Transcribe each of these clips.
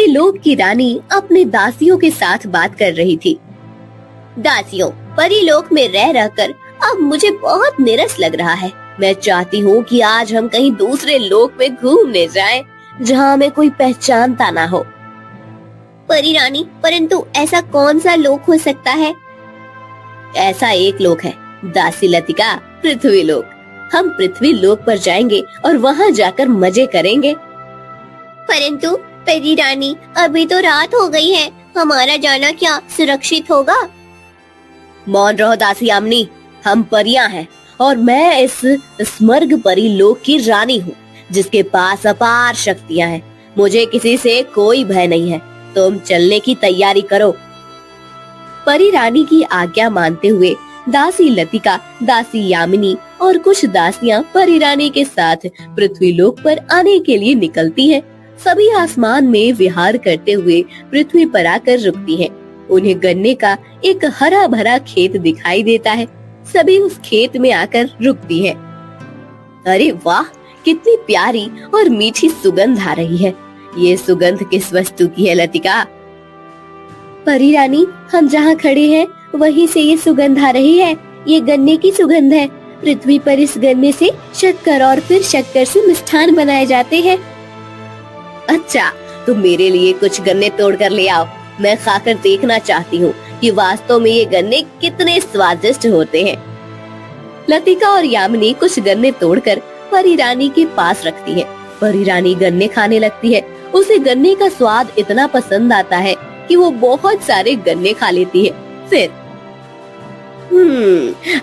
लोक की रानी अपने दासियों के साथ बात कर रही थी। दासियों, परीलोक में रह रहकर अब मुझे बहुत नीरस लग रहा है। मैं चाहती हूँ कि आज हम कहीं दूसरे लोक में घूमने जाएं, जहाँ हमें कोई पहचानता ना हो। परी रानी, परंतु ऐसा कौन सा लोक हो सकता है? ऐसा एक लोक है दासी लतिका, पृथ्वी लोक। हम पृथ्वी लोक पर जाएंगे और वहाँ जाकर मजे करेंगे। परंतु परी रानी, अभी तो रात हो गई है, हमारा जाना क्या सुरक्षित होगा? मौन रहो दासी यामिनी, हम परियां हैं और मैं इस स्वर्ग परी लोक की रानी हूँ, जिसके पास अपार शक्तियाँ हैं। मुझे किसी से कोई भय नहीं है। तुम चलने की तैयारी करो। परी रानी की आज्ञा मानते हुए दासी लतिका, दासी यामिनी और कुछ दासियां परी रानी के साथ पृथ्वी लोक पर आने के लिए निकलती हैं। सभी आसमान में विहार करते हुए पृथ्वी पर आकर रुकती हैं। उन्हें गन्ने का एक हरा भरा खेत दिखाई देता है। सभी उस खेत में आकर रुकती हैं। अरे वाह, कितनी प्यारी और मीठी सुगंध आ रही है। ये सुगंध किस वस्तु की है लतिका? परी रानी, हम जहाँ खड़े हैं वहीं से ये सुगंध आ रही है। ये गन्ने की सुगंध है। पृथ्वी पर इस गन्ने से शक्कर और फिर शक्कर से मिष्ठान बनाए जाते हैं। अच्छा, तो मेरे लिए कुछ गन्ने तोड़ कर ले आओ। मैं खाकर देखना चाहती हूँ कि वास्तव में ये गन्ने कितने स्वादिष्ट होते हैं। लतिका और यामिनी कुछ गन्ने तोड़कर परी रानी के पास रखती है। परी रानी गन्ने खाने लगती है। उसे गन्ने का स्वाद इतना पसंद आता है कि वो बहुत सारे गन्ने खा लेती है। फिर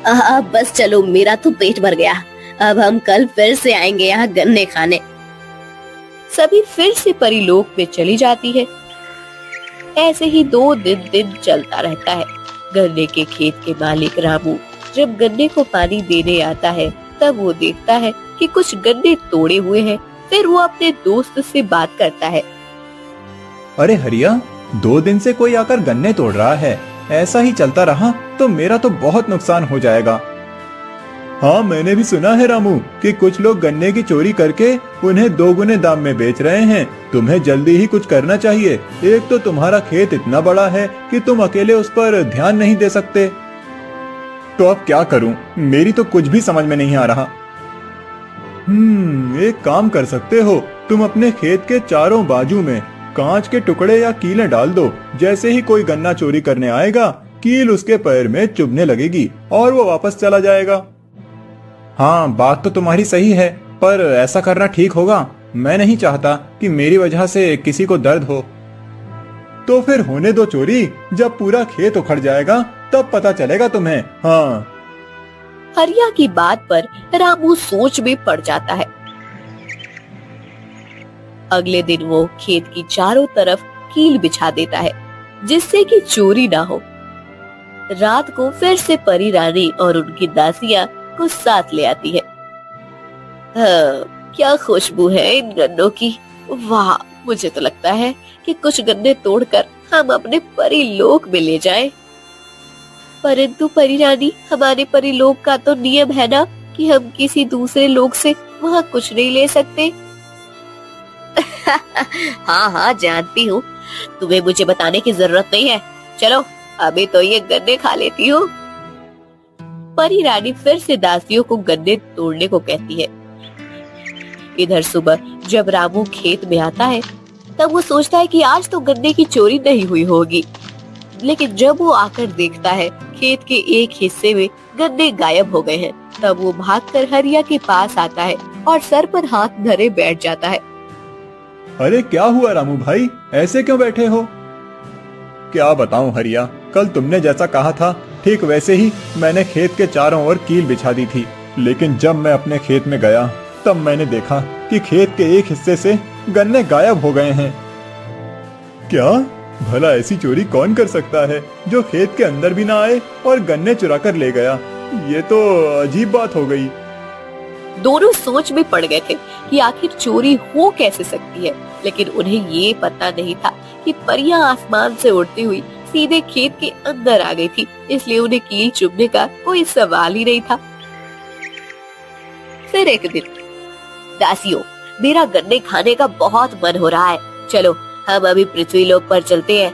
अब बस चलो, मेरा तो पेट भर गया। अब हम कल फिर से आएंगे यहाँ गन्ने खाने। सभी फिर से परीलोक में चली जाती है। ऐसे ही 2 दिन चलता रहता है। गन्ने के खेत के मालिक रामू जब गन्ने को पानी देने आता है, तब वो देखता है कि कुछ गन्ने तोड़े हुए हैं। फिर वो अपने दोस्त से बात करता है। अरे हरिया, 2 दिन से कोई आकर गन्ने तोड़ रहा है। ऐसा ही चलता रहा तो मेरा तो बहुत नुकसान हो जाएगा। हाँ, मैंने भी सुना है रामू कि कुछ लोग गन्ने की चोरी करके उन्हें 2 गुने दाम में बेच रहे हैं। तुम्हें जल्दी ही कुछ करना चाहिए। एक तो तुम्हारा खेत इतना बड़ा है कि तुम अकेले उस पर ध्यान नहीं दे सकते। तो अब क्या करूं? मेरी तो कुछ भी समझ में नहीं आ रहा। एक काम कर सकते हो, तुम अपने खेत के चारों बाजू में कांच के टुकड़े या कीलें डाल दो। जैसे ही कोई गन्ना चोरी करने आएगा, कील उसके पैर में चुभने लगेगी और वो वापस चला जाएगा। हाँ, बात तो तुम्हारी सही है, पर ऐसा करना ठीक होगा? मैं नहीं चाहता कि मेरी वजह से किसी को दर्द हो। तो फिर होने दो चोरी। जब पूरा खेत उखड़ जाएगा तब पता चलेगा तुम्हें। हाँ। हरिया की बात पर रामू सोच में पड़ जाता है। अगले दिन वो खेत की चारों तरफ कील बिछा देता है, जिससे कि चोरी ना हो। रात को फिर से परी रानी और उनकी दासियां को साथ ले आती है। क्या खुशबू है इन गन्नों की। वाह, मुझे तो लगता है कि कुछ गन्ने तोड़कर हम अपने परी लोक में ले जाएं। परंतु परी रानी, हमारे परी लोक का तो नियम है ना कि हम किसी दूसरे लोक से वहाँ कुछ नहीं ले सकते। हाँ हाँ, जानती हूँ। तुम्हें मुझे बताने की जरूरत नहीं है। चलो, अभी तो ये गन्ने खा लेती हूँ। परी रानी फिर से दासियों को गन्ने तोड़ने को कहती है। इधर सुबह जब रामू खेत में आता है, तब वो सोचता है कि आज तो गन्ने की चोरी नहीं हुई होगी। लेकिन जब वो आकर देखता है खेत के एक हिस्से में गन्ने गायब हो गए हैं, तब वो भागकर हरिया के पास आता है और सर पर हाथ धरे बैठ जाता है। अरे क्या हुआ रामू भाई, ऐसे क्यों बैठे हो? क्या बताऊं हरिया, कल तुमने जैसा कहा था ठीक वैसे ही मैंने खेत के चारों ओर कील बिछा दी थी। लेकिन जब मैं अपने खेत में गया तब मैंने देखा कि खेत के एक हिस्से से गन्ने गायब हो गए हैं। क्या भला ऐसी चोरी कौन कर सकता है जो खेत के अंदर भी ना आए और गन्ने चुरा कर ले गया? ये तो अजीब बात हो गई। दोनों सोच में पड़ गए थे कि आखिर चोरी हो कैसे सकती है, लेकिन उन्हें ये पता नहीं था कि परियां आसमान से उड़ती हुई सीधे खेत के अंदर आ गई थी, इसलिए उन्हें कील चुभने का कोई सवाल ही नहीं था। फिर एक दिन, दासियों, मेरा गन्ने खाने का बहुत मन हो रहा है। चलो हम अभी पृथ्वी लोक पर चलते हैं।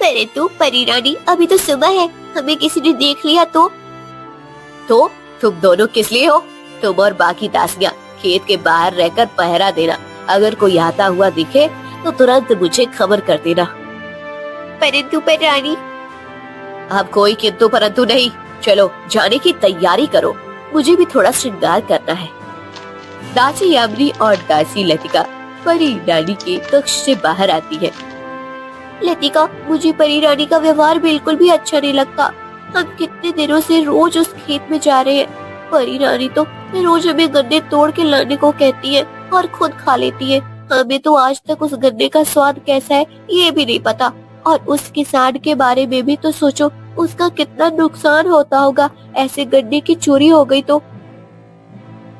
अरे तू परी रानी, अभी तो सुबह है, हमें किसी ने देख लिया तो तुम दोनों किस लिए हो? तुम और बाकी दासियां खेत के बाहर रहकर पहरा देना। अगर कोई आता हुआ दिखे तो तुरंत मुझे खबर कर देना। परंतु परी रानी, अब कोई किंतु परंतु नहीं, चलो जाने की तैयारी करो, मुझे भी थोड़ा श्रृंगार करना है। दासी यामिनी और दासी लतिका परी रानी के कक्ष से बाहर आती है। लतिका, मुझे परी रानी का व्यवहार बिल्कुल भी अच्छा नहीं लगता। हम कितने दिनों से रोज उस खेत में जा रहे हैं। परी रानी तो रोज हमें गन्ने तोड़ के लाने को कहती है और खुद खा लेती है। हमें तो आज तक उस गन्ने का स्वाद कैसा है ये भी नहीं पता। और उस किसान के बारे में भी तो सोचो, उसका कितना नुकसान होता होगा ऐसे गन्ने की चोरी हो गई तो।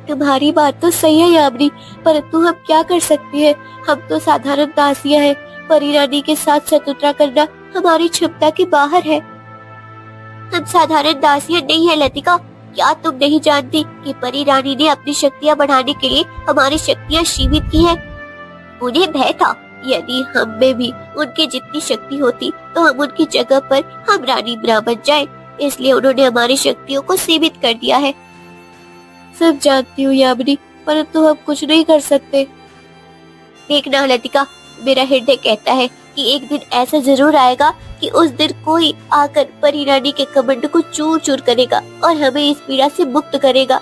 तुम्हारी बात तो सही है यामिनी, परंतु हम क्या कर सकते हैं? हम तो साधारण दासियां हैं। परी रानी के साथ शत्रुता करना हमारी क्षमता के बाहर है। हम साधारण दासियां नहीं है लतिका। क्या तुम नहीं जानती कि परी रानी ने अपनी शक्तियां बढ़ाने के लिए हमारी शक्तियां सीमित की है? उन्हें भय था यदि हम में भी उनकी जितनी शक्ति होती तो हम उनकी जगह पर हम रानी ना बन जाए, इसलिए उन्होंने हमारी शक्तियों को सीमित कर दिया है। सब जानती हूँ यामिनी, परंतु हम कुछ नहीं कर सकते। देखना लतिका, मेरा हृदय कहता है कि एक दिन ऐसा जरूर आएगा कि उस दिन कोई आकर परी रानी के कमंड को चूर चूर करेगा और हमें इस पीड़ा से मुक्त करेगा।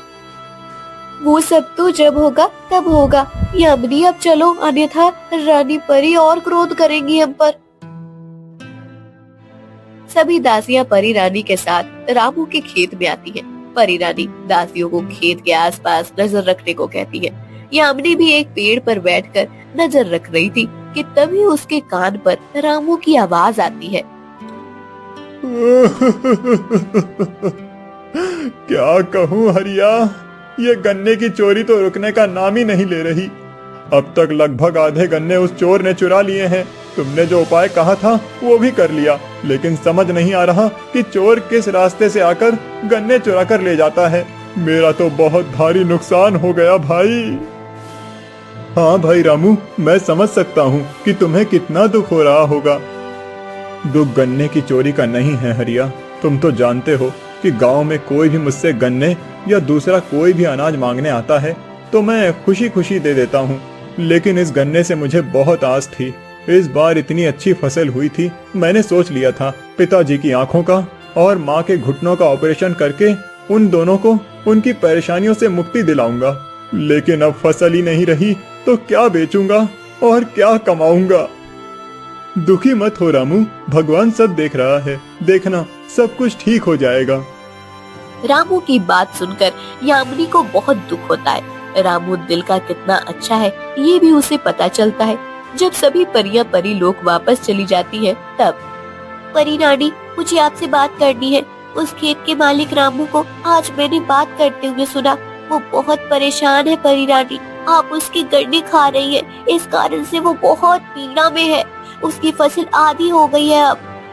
वो सब तो जब होगा तब होगा यामिनी, अब चलो, अन्यथा रानी परी और क्रोध करेंगी हम पर। सभी दासियां परी रानी के साथ रामू के खेत में आती हैं। परी रानी दासियों को खेत के आसपास नजर रखने को कहती है। यामिनी भी एक पेड़ पर बैठकर नजर रख रही थी कि तभी उसके कान पर रामू की आवाज आती है। क्या कहूँ हरिया, ये गन्ने की चोरी तो रुकने का नाम ही नहीं ले रही। अब तक लगभग आधे गन्ने उस चोर ने चुरा लिए हैं। तुमने जो उपाय कहा था वो भी कर लिया, लेकिन समझ नहीं आ रहा कि चोर किस रास्ते से आकर गन्ने चुरा कर ले जाता है। मेरा तो बहुत भारी नुकसान हो गया भाई। हाँ भाई रामू, मैं समझ सकता हूँ कि तुम्हें कितना दुख हो रहा होगा। दुख गन्ने की चोरी का नहीं है हरिया। तुम तो जानते हो कि गांव में कोई भी मुझसे गन्ने या दूसरा कोई भी अनाज मांगने आता है तो मैं खुशी खुशी दे देता हूँ। लेकिन इस गन्ने से मुझे बहुत आस थी। इस बार इतनी अच्छी फसल हुई थी, मैंने सोच लिया था पिताजी की आंखों का और माँ के घुटनों का ऑपरेशन करके उन दोनों को उनकी परेशानियों से मुक्ति दिलाऊंगा। लेकिन अब फसल ही नहीं रही तो क्या बेचूंगा और क्या कमाऊंगा। दुखी मत हो रामू, भगवान सब देख रहा है। देखना सब कुछ ठीक हो जाएगा। रामू की बात सुनकर यामिनी को बहुत दुख होता है। रामू दिल का कितना अच्छा है ये भी उसे पता चलता है। जब सभी परियां परी लोक वापस चली जाती है तब, परी रानी, मुझे आपसे बात करनी है। उस खेत के मालिक रामू को आज मैंने बात करते हुए सुना। वो बहुत परेशान है परी रानी। आप उसकी गन्ने खा रही है, इस कारण से वो बहुत पीड़ा में है। उसकी फसल आधी हो गई है।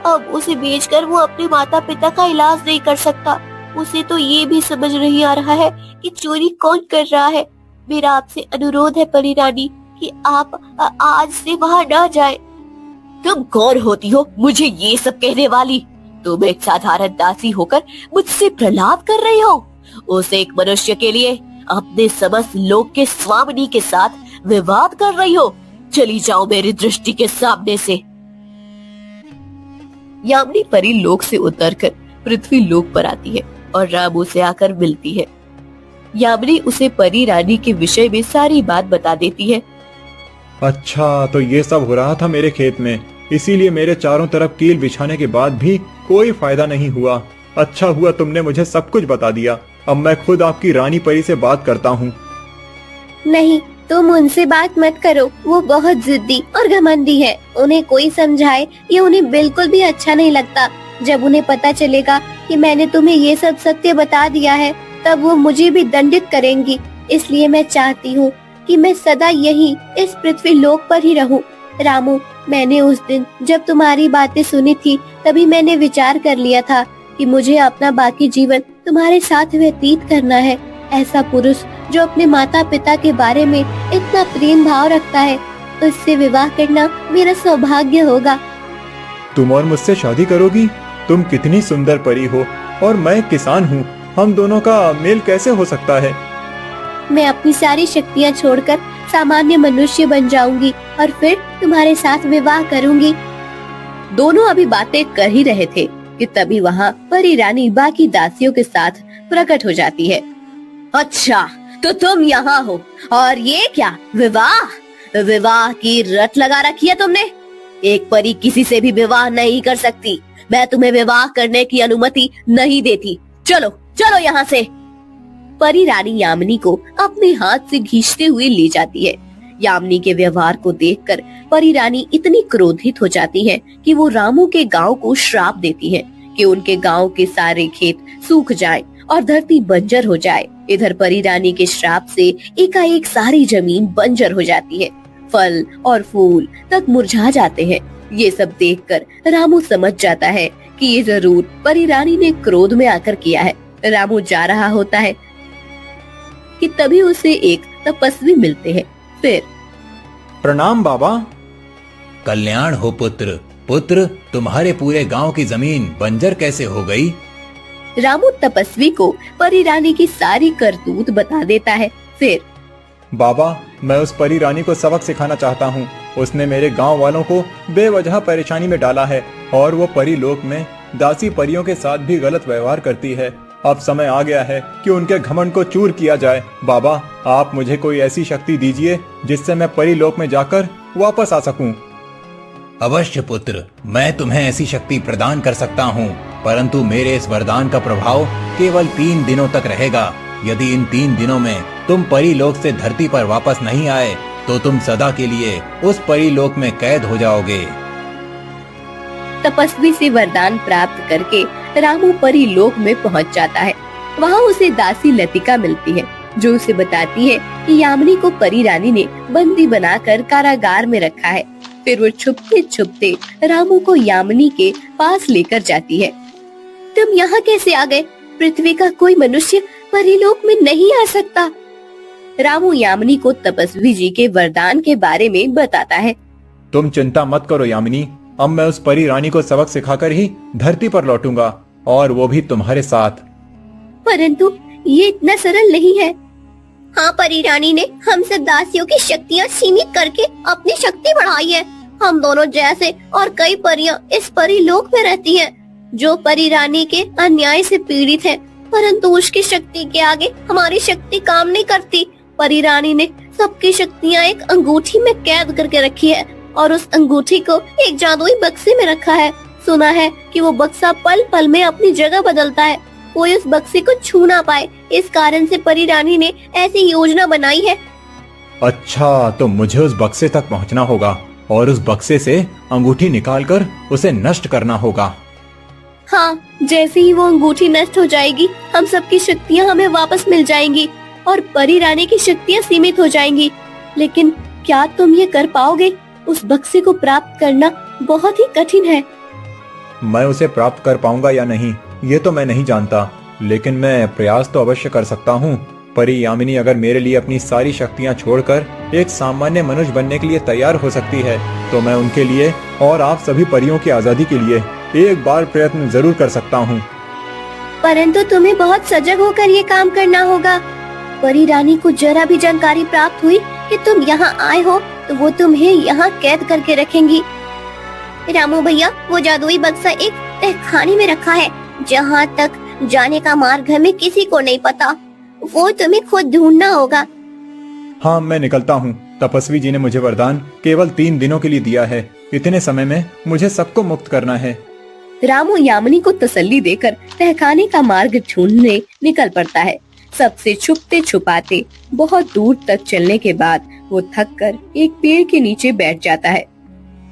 अब उसे बेचकर वो अपने माता पिता का इलाज नहीं कर सकता। उसे तो ये भी समझ नहीं आ रहा है कि चोरी कौन कर रहा है। मेरा आपसे अनुरोध है परी रानी कि आप आज से वहाँ न जाएं। तुम कौन होती हो मुझे ये सब कहने वाली? तुम एक साधारण दासी होकर मुझसे प्रलाप कर रही हो। उस एक मनुष्य के लिए अपने समस्त लोक के स्वामिनी के साथ विवाद कर रही हो। चली जाओ मेरी दृष्टि के सामने से। यामिनी परी लोक से उतरकर पृथ्वी लोक पर आती है और रामू से आकर मिलती है। यामिनी उसे परी रानी के विषय में सारी बात बता देती है। अच्छा, तो ये सब हो रहा था मेरे खेत में, इसीलिए मेरे चारों तरफ कील बिछाने के बाद भी कोई फायदा नहीं हुआ। अच्छा हुआ तुमने मुझे सब कुछ बता दिया। अब मैं खुद आपकी रानी परी से बात करता हूँ। नहीं, तुम उनसे बात मत करो। वो बहुत जिद्दी और घमंडी है। उन्हें कोई समझाए ये उन्हें बिल्कुल भी अच्छा नहीं लगता। जब उन्हें पता चलेगा कि मैंने तुम्हें ये सब सत्य बता दिया है तब वो मुझे भी दंडित करेंगी। इसलिए मैं चाहती हूँ कि मैं सदा यही इस पृथ्वी लोक पर ही रहूं। रामू, मैंने उस दिन जब तुम्हारी बातें सुनी थी तभी मैंने विचार कर लिया था कि मुझे अपना बाकी जीवन तुम्हारे साथ व्यतीत करना है। ऐसा पुरुष जो अपने माता पिता के बारे में इतना प्रेम भाव रखता है, उससे विवाह करना मेरा सौभाग्य होगा। तुम और मुझसे शादी करोगी? तुम कितनी सुंदर परी हो और मैं किसान हूँ। हम दोनों का मेल कैसे हो सकता है? मैं अपनी सारी शक्तियाँ छोड़कर सामान्य मनुष्य बन जाऊंगी और फिर तुम्हारे साथ विवाह करूंगी। दोनों अभी बातें कर ही रहे थे कि तभी वहाँ परी रानी बाकी दासियों के साथ प्रकट हो जाती है। अच्छा, तो तुम यहाँ हो और ये क्या विवाह? विवाह की रट लगा रखी है तुमने। एक परी किसी से भी विवाह नहीं कर सकती। मैं तुम्हें विवाह करने की अनुमति नहीं देती। चलो चलो यहाँ से। परी रानी यामिनी को अपने हाथ से खींचते हुए ले जाती है। यामिनी के व्यवहार को देखकर परी रानी इतनी क्रोधित हो जाती है कि वो रामू के गांव को श्राप देती है कि उनके गांव के सारे खेत सूख जाएं और धरती बंजर हो जाए। इधर परी रानी के श्राप से एकाएक सारी जमीन बंजर हो जाती है। फल और फूल तक मुरझा जाते हैं। ये सब देखकर रामू समझ जाता है कि ये जरूर परी रानी ने क्रोध में आकर किया है। रामू जा रहा होता है कि तभी उसे एक तपस्वी मिलते हैं। फिर प्रणाम बाबा। कल्याण हो पुत्र। पुत्र, तुम्हारे पूरे गांव की जमीन बंजर कैसे हो गई? रामू तपस्वी को परी रानी की सारी करतूत बता देता है। फिर बाबा, मैं उस परी रानी को सबक सिखाना चाहता हूँ। उसने मेरे गांव वालों को बेवजह परेशानी में डाला है और वो परी लोक में दासी परियों के साथ भी गलत व्यवहार करती है। अब समय आ गया है कि उनके घमंड को चूर किया जाए। बाबा, आप मुझे कोई ऐसी शक्ति दीजिए जिससे मैं परी लोक में जाकर वापस आ सकूं। अवश्य पुत्र, मैं तुम्हें ऐसी शक्ति प्रदान कर सकता हूँ, परंतु मेरे इस वरदान का प्रभाव केवल 3 दिनों तक रहेगा। यदि इन 3 दिनों में तुम परी लोक से धरती पर वापस नहीं आए तो तुम सदा के लिए उस परी लोक में कैद हो जाओगे। तपस्वी से वरदान प्राप्त करके रामू परी लोक में पहुंच जाता है। वहाँ उसे दासी लतिका मिलती है जो उसे बताती है कि यामिनी को परी रानी ने बंदी बनाकर कारागार में रखा है। फिर वो छुपते छुपते रामू को यामिनी के पास लेकर जाती है। तुम यहाँ कैसे आ गए? पृथ्वी का कोई मनुष्य परीलोक में नहीं आ सकता। रामू यामिनी को तपस्वी जी के वरदान के बारे में बताता है। तुम चिंता मत करो यामिनी, अब मैं उस परी रानी को सबक सिखाकर ही धरती पर लौटूंगा, और वो भी तुम्हारे साथ। परंतु ये इतना सरल नहीं है। हाँ, परी रानी ने हम सब दासियों की शक्तियाँ सीमित करके अपनी शक्ति बढ़ाई है। हम दोनों जैसे और कई परियां इस परी लोक में रहती हैं, जो परी रानी के अन्याय से पीड़ित हैं, परंतु उसकी शक्ति के आगे हमारी शक्ति काम नहीं करती। परी रानी ने सबकी शक्तियाँ एक अंगूठी में कैद करके रखी है और उस अंगूठी को एक जादुई बक्से में रखा है। सुना है कि वो बक्सा पल पल में अपनी जगह बदलता है, कोई उस बक्से को छू ना पाए। इस कारण से परी रानी ने ऐसी योजना बनाई है। अच्छा, तो मुझे उस बक्से तक पहुंचना होगा और उस बक्से से अंगूठी निकालकर उसे नष्ट करना होगा। हाँ, जैसे ही वो अंगूठी नष्ट हो जाएगी, हम सबकी शक्तियाँ हमें वापस मिल जाएंगी और परी रानी की शक्तियाँ सीमित हो जाएंगी। लेकिन क्या तुम ये कर पाओगे? उस बक्से को प्राप्त करना बहुत ही कठिन है। मैं उसे प्राप्त कर पाऊंगा या नहीं, ये तो मैं नहीं जानता, लेकिन मैं प्रयास तो अवश्य कर सकता हूँ। परी यामिनी अगर मेरे लिए अपनी सारी शक्तियाँ छोड़कर एक सामान्य मनुष्य बनने के लिए तैयार हो सकती है, तो मैं उनके लिए और आप सभी परियों की आजादी के लिए एक बार प्रयत्न जरूर कर सकता हूँ। परंतु तुम्हें बहुत सजग होकर ये काम करना होगा। परी रानी को जरा भी जानकारी प्राप्त हुई कि तुम यहाँ आए हो तो वो तुम्हें यहाँ कैद करके रखेंगी। रामू भैया, वो जादुई बक्सा एक तहखाने में रखा है, जहाँ तक जाने का मार्ग हमें किसी को नहीं पता। वो तुम्हें खुद ढूंढना होगा। हाँ, मैं निकलता हूँ। तपस्वी जी ने मुझे वरदान केवल 3 दिनों के लिए दिया है। इतने समय में मुझे सबको मुक्त करना है। रामू यामिनी को तसल्ली देकर तहखाने का मार्ग ढूंढने निकल पड़ता है। सबसे छुपते छुपाते बहुत दूर तक चलने के बाद वो थककर एक पेड़ के नीचे बैठ जाता है।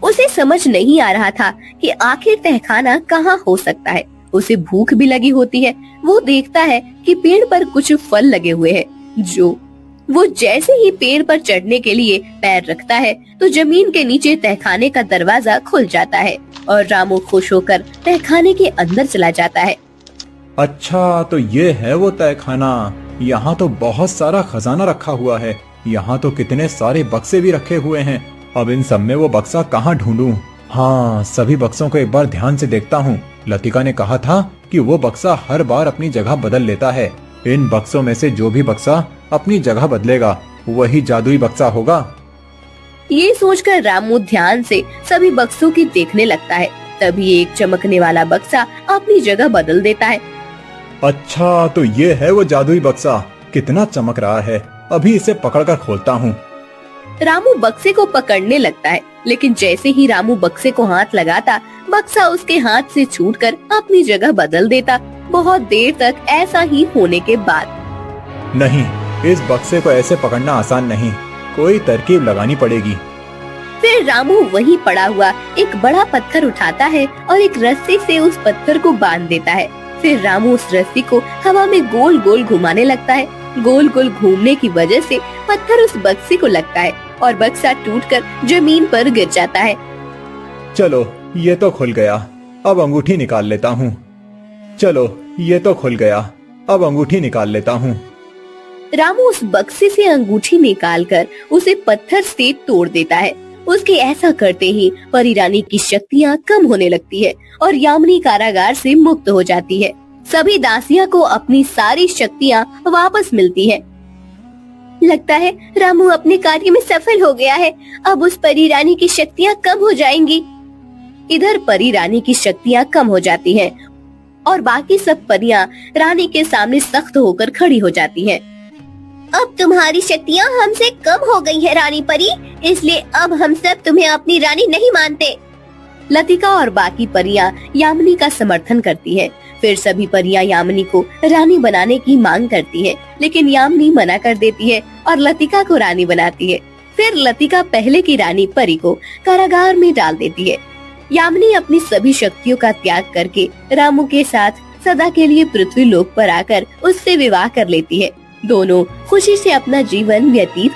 उसे समझ नहीं आ रहा था कि आखिर तहखाना कहाँ हो सकता है। उसे भूख भी लगी होती है। वो देखता है कि पेड़ पर कुछ फल लगे हुए हैं। जो वो जैसे ही पेड़ पर चढ़ने के लिए पैर रखता है तो जमीन के नीचे तहखाने का दरवाजा खुल जाता है और रामू खुश होकर तहखाने के अंदर चला जाता है। अच्छा, तो ये है वो तहखाना। यहाँ तो बहुत सारा खजाना रखा हुआ है। यहाँ तो कितने सारे बक्से भी रखे हुए हैं। अब इन सब में वो बक्सा कहाँ ढूंढूं? हाँ, सभी बक्सों को एक बार ध्यान से देखता हूँ। लतिका ने कहा था कि वो बक्सा हर बार अपनी जगह बदल लेता है। इन बक्सों में से जो भी बक्सा अपनी जगह बदलेगा वही जादुई बक्सा होगा। ये सोचकर रामू ध्यान से सभी बक्सों की देखने लगता है। तभी एक चमकने वाला बक्सा अपनी जगह बदल देता है। अच्छा, तो ये है वो जादुई बक्सा। कितना चमक रहा है। अभी इसे पकड़कर खोलता हूँ। रामू बक्से को पकड़ने लगता है, लेकिन जैसे ही रामू बक्से को हाथ लगाता, बक्सा उसके हाथ से छूटकर अपनी जगह बदल देता। बहुत देर तक ऐसा ही होने के बाद नहीं, इस बक्से को ऐसे पकड़ना आसान नहीं। कोई तरकीब लगानी पड़ेगी। फिर रामू वहीं पड़ा हुआ एक बड़ा पत्थर उठाता है और एक रस्सी से उस पत्थर को बांध देता है। फिर रामू उस रस्सी को हवा में गोल गोल घुमाने लगता है। गोल गोल घूमने की वजह से पत्थर उस बक्से को लगता है और बक्सा टूटकर जमीन पर गिर जाता है। चलो, ये तो खुल गया। अब अंगूठी निकाल लेता हूँ। चलो, ये तो खुल गया। अब अंगूठी निकाल लेता हूँ। रामू उस बक्से से अंगूठी निकालकर उसे पत्थर से तोड़ देता है। उसके ऐसा करते ही परी रानी की शक्तियाँ कम होने लगती है और यामिनी कारागार से मुक्त हो जाती है। सभी दासियां को अपनी सारी शक्तियाँ वापस मिलती है। लगता है रामू अपने कार्य में सफल हो गया है। अब उस परी रानी की शक्तियाँ कम हो जाएंगी। इधर परी रानी की शक्तियाँ कम हो जाती हैं और बाकी सब परियां रानी के सामने सख्त होकर खड़ी हो जाती हैं। अब तुम्हारी शक्तियाँ हमसे कम हो गई है रानी परी, इसलिए अब हम सब तुम्हें अपनी रानी नहीं मानते। लतिका और बाकी परियां यामिनी का समर्थन करती हैं। फिर सभी परियां यामिनी को रानी बनाने की मांग करती है, लेकिन यामिनी मना कर देती है और लतिका को रानी बनाती है। फिर लतिका पहले की रानी परी को कारागार में डाल देती है। यामिनी अपनी सभी शक्तियों का त्याग करके रामू के साथ सदा के लिए पृथ्वी लोक पर आकर उससे विवाह कर लेती है। दोनों खुशी से अपना जीवन व्यतीत